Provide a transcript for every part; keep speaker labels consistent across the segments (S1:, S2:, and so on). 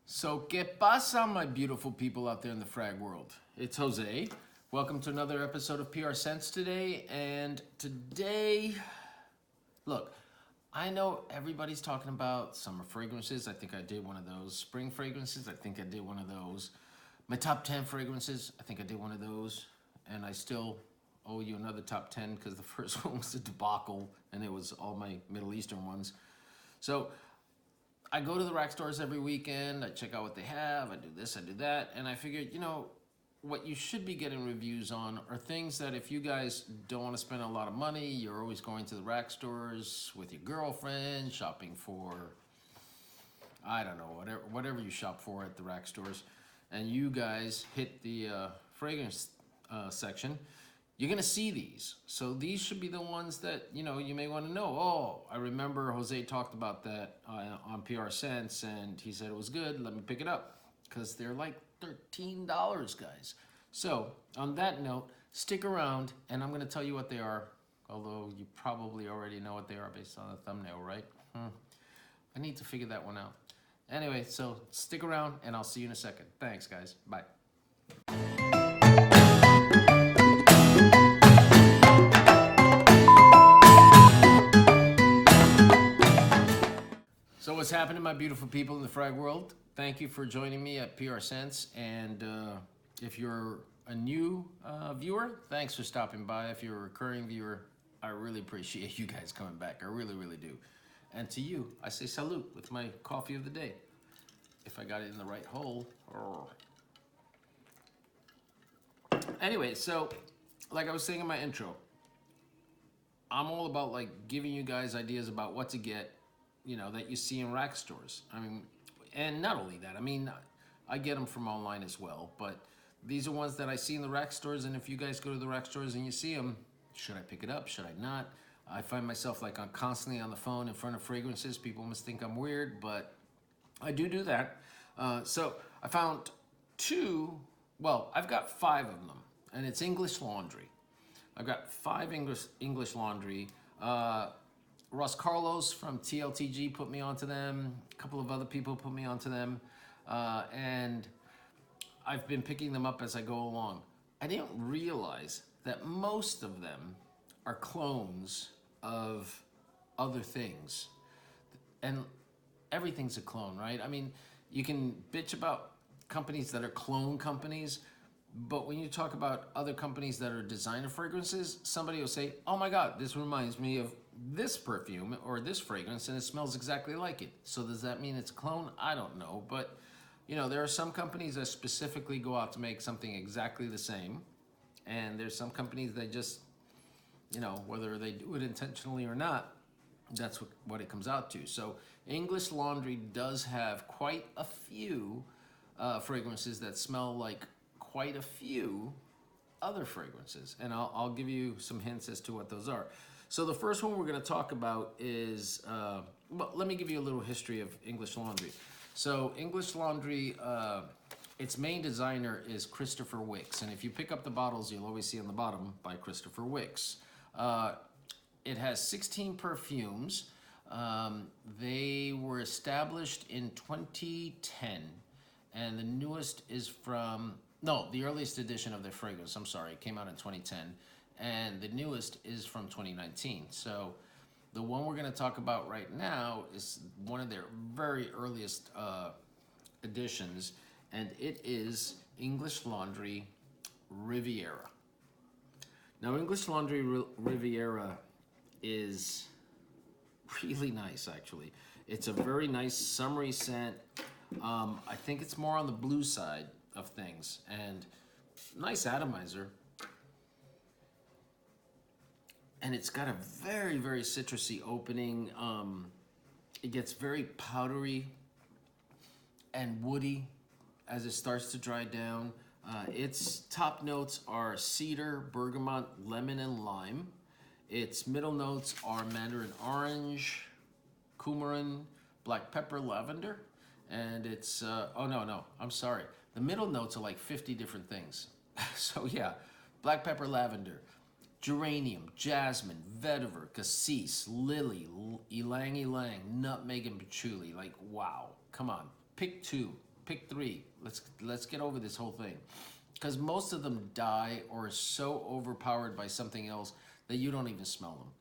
S1: So, ¿qué pasa, my beautiful people out there in the frag world? It's Jose. Welcome to another episode of PR Sense today. And today, look, I know everybody's talking about summer fragrances. I think I did one of those. Spring fragrances, I think I did one of those. My top 10 fragrances, I think I did one of those. And I still owe you another top 10 because the first one was a debacle and it was all my Middle Eastern ones. So, I go to the rack stores every weekend, I check out what they have, I do this, I do that, and I figured, what you should be getting reviews on are things that if you guys don't want to spend a lot of money, you're always going to the rack stores with your girlfriend, shopping for, I don't know, whatever you shop for at the rack stores, and you guys hit the fragrance section, you're gonna see these. So these should be the ones that you may want to know. Oh, I remember Jose talked about that on PR Sense, and he said it was good. Let me pick it up because they're like $13, guys. So on that note, stick around, and I'm gonna tell you what they are. Although you probably already know what they are based on the thumbnail, right? I need to figure that one out. Anyway, so stick around, and I'll see you in a second. Thanks, guys. Bye. So what's happening, my beautiful people in the frag world? Thank you for joining me at PR Sense. And if you're a new viewer, thanks for stopping by. If you're a recurring viewer, I really appreciate you guys coming back. I really, really do. And to you, I say salute with my coffee of the day. If I got it in the right hole. Anyway, so like I was saying in my intro, I'm all about like giving you guys ideas about what to get, that you see in rack stores. I mean, and not only that, I get them from online as well, but these are ones that I see in the rack stores, and if you guys go to the rack stores and you see them, should I pick it up? Should I not? I find myself like I'm constantly on the phone in front of fragrances. People must think I'm weird, but I do that. So I found I've got 5 of them, and it's English Laundry. I've got 5 English Laundry. Ross Carlos from TLTG put me onto them. A couple of other people put me onto them. And I've been picking them up as I go along. I didn't realize that most of them are clones of other things. And everything's a clone, right? I mean, you can bitch about companies that are clone companies, but when you talk about other companies that are designer fragrances, somebody will say, oh my God, this reminds me of this perfume or this fragrance, and it smells exactly like it. So does that mean it's a clone? I don't know. But, there are some companies that specifically go out to make something exactly the same. And there's some companies that just, whether they do it intentionally or not, that's what it comes out to. So English Laundry does have quite a few fragrances that smell like quite a few other fragrances, and I'll give you some hints as to what those are. So the first one we're going to talk about is, let me give you a little history of English Laundry. So English Laundry, its main designer is Christopher Wicks, and if you pick up the bottles, you'll always see on the bottom by Christopher Wicks. It has 16 perfumes. They were established in 2010, and the newest is the earliest edition of their fragrance, I'm sorry, came out in 2010, and the newest is from 2019. So the one we're going to talk about right now is one of their very earliest editions, and it is English Laundry Riviera. Now, English Laundry Riviera is really nice, actually. It's a very nice summery scent. I think it's more on the blue side of things, and nice atomizer. And it's got a very, very citrusy opening. It gets very powdery and woody as it starts to dry down. Its top notes are cedar, bergamot, lemon, and lime. Its middle notes are mandarin orange, coumarin, black pepper, lavender, and it's, I'm sorry. The middle notes are like 50 different things. So yeah, black pepper, lavender, geranium, jasmine, vetiver, cassis, lily, ylang ylang, nutmeg, and patchouli. Like, wow, come on, pick 2. pick 3. Let's get over this whole thing, because most of them die or are so overpowered by something else that you don't even smell them.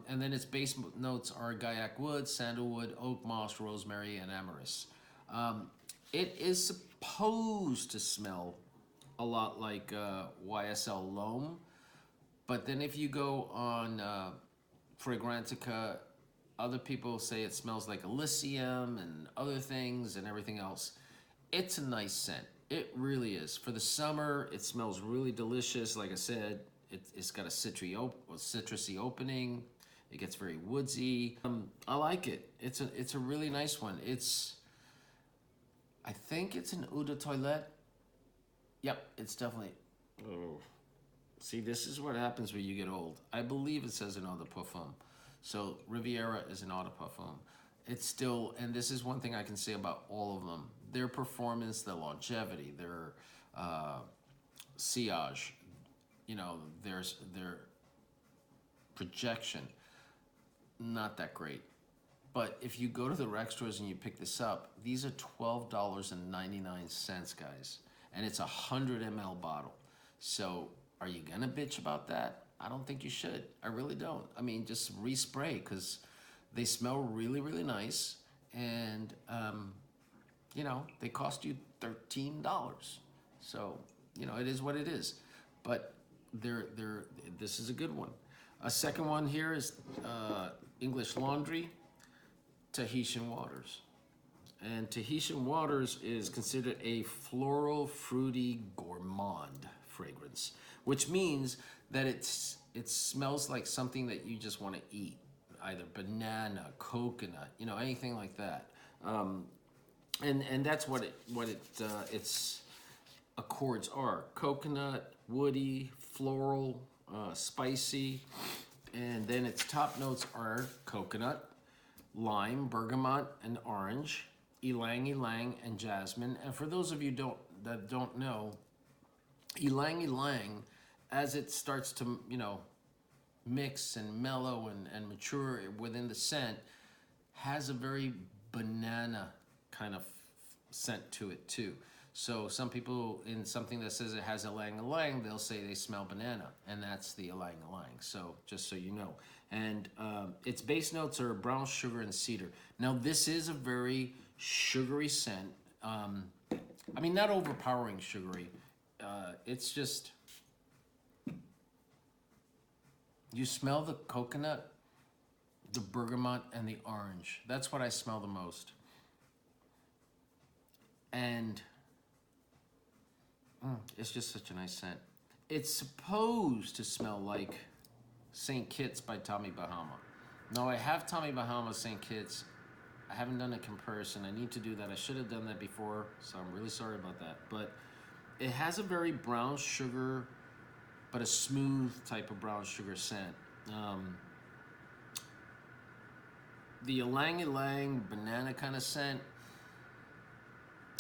S1: And then its base notes are gaiac wood, sandalwood, oak moss, rosemary, and amyris. It is supposed to smell a lot like YSL loam, but then if you go on Fragrantica, other people say it smells like Elysium and other things and everything else. It's a nice scent. It really is. For the summer, it smells really delicious. Like I said, it's got a citrusy opening. It gets very woodsy. I like it. It's a really nice one. I think it's an eau de toilette. Yep, it's definitely. Oh, see, this is what happens when you get old. I believe it says an eau de parfum. So Riviera is an eau de parfum. It's still, and this is one thing I can say about all of them: their performance, their longevity, their sillage, their projection, not that great. But if you go to the rec stores and you pick this up, these are $12.99, guys, and it's a 100 ml bottle. So are you gonna bitch about that? I don't think you should. I really don't. I mean, just respray, because they smell really, really nice, and they cost you $13. So it is what it is. But this is a good one. A second one here is English Laundry Tahitian Waters. And Tahitian Waters is considered a floral, fruity, gourmand fragrance, which means that it smells like something that you just want to eat, either banana, coconut, anything like that. And that's what its accords are: coconut, woody, floral, spicy, and then its top notes are coconut, lime, bergamot, and orange, ylang ylang, and jasmine. And for those of you that don't know, ylang ylang, as it starts to mix and mellow and mature within the scent, has a very banana kind of scent to it too. So some people, in something that says it has ylang ylang, they'll say they smell banana, and that's the ylang ylang. So just so you know. And its base notes are brown sugar and cedar. Now this is a very sugary scent. I mean, not overpowering sugary. It's just, you smell the coconut, the bergamot, and the orange. That's what I smell the most. And it's just such a nice scent. It's supposed to smell like St. Kitts by Tommy Bahama. Now I have Tommy Bahama St. Kitts. I haven't done a comparison. I need to do that. I should have done that before, so I'm really sorry about that. But it has a very brown sugar, but a smooth type of brown sugar scent. The ylang ylang banana kind of scent,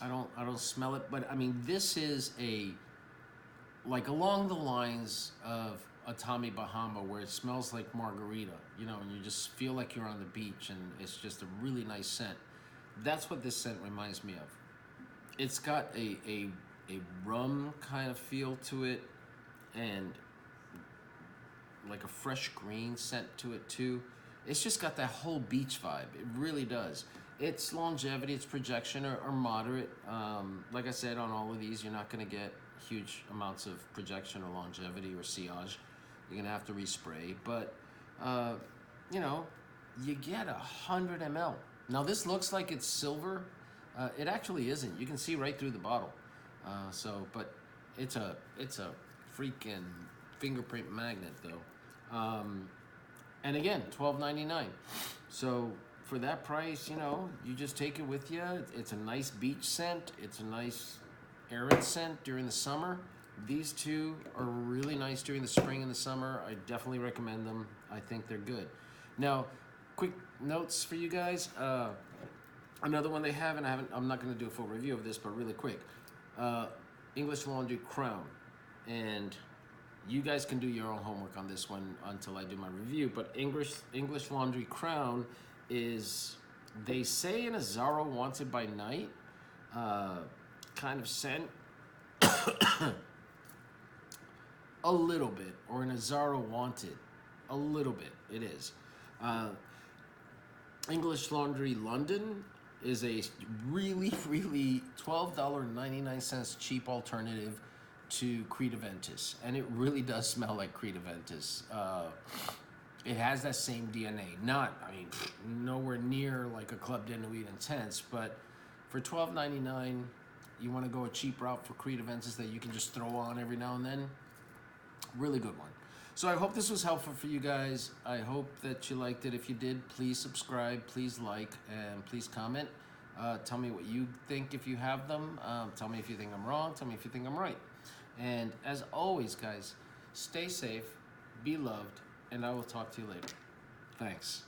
S1: I don't smell it, but I mean, this is like along the lines of a Tommy Bahama, where it smells like margarita, and you just feel like you're on the beach, and it's just a really nice scent. That's what this scent reminds me of. It's got a rum kind of feel to it, and like a fresh green scent to it too. It's just got that whole beach vibe. It really does. Its longevity, its projection are moderate. Like I said, on all of these, you're not going to get huge amounts of projection or longevity or sillage. You're going to have to respray. But, you get 100 ml. Now, this looks like it's silver. It actually isn't. You can see right through the bottle. But it's a freaking fingerprint magnet, though. And again, $12.99. So for that price, you just take it with you. It's a nice beach scent. It's a nice arid scent during the summer. These two are really nice during the spring and the summer. I definitely recommend them. I think they're good. Now, quick notes for you guys. Another one they have, and I'm not going to do a full review of this, but really quick. English Laundry Crown. And you guys can do your own homework on this one until I do my review. But English Laundry Crown is, they say, in a Zara Wanted by Night, kind of scent. A little bit, or an Azzaro Wanted. A little bit, it is. English Laundry London is a really, really $12.99 cheap alternative to Creed Aventus. And it really does smell like Creed Aventus. It has that same DNA. Nowhere near like a Club de Nuit Intense, but for $12.99, you want to go a cheap route for Creed Aventus that you can just throw on every now and then. Really good one. So I hope this was helpful for you guys. I hope that you liked it. If you did, please subscribe, please like, and please comment. Tell me what you think if you have them. Tell me if you think I'm wrong. Tell me if you think I'm right. And as always, guys, stay safe, be loved, and I will talk to you later. Thanks.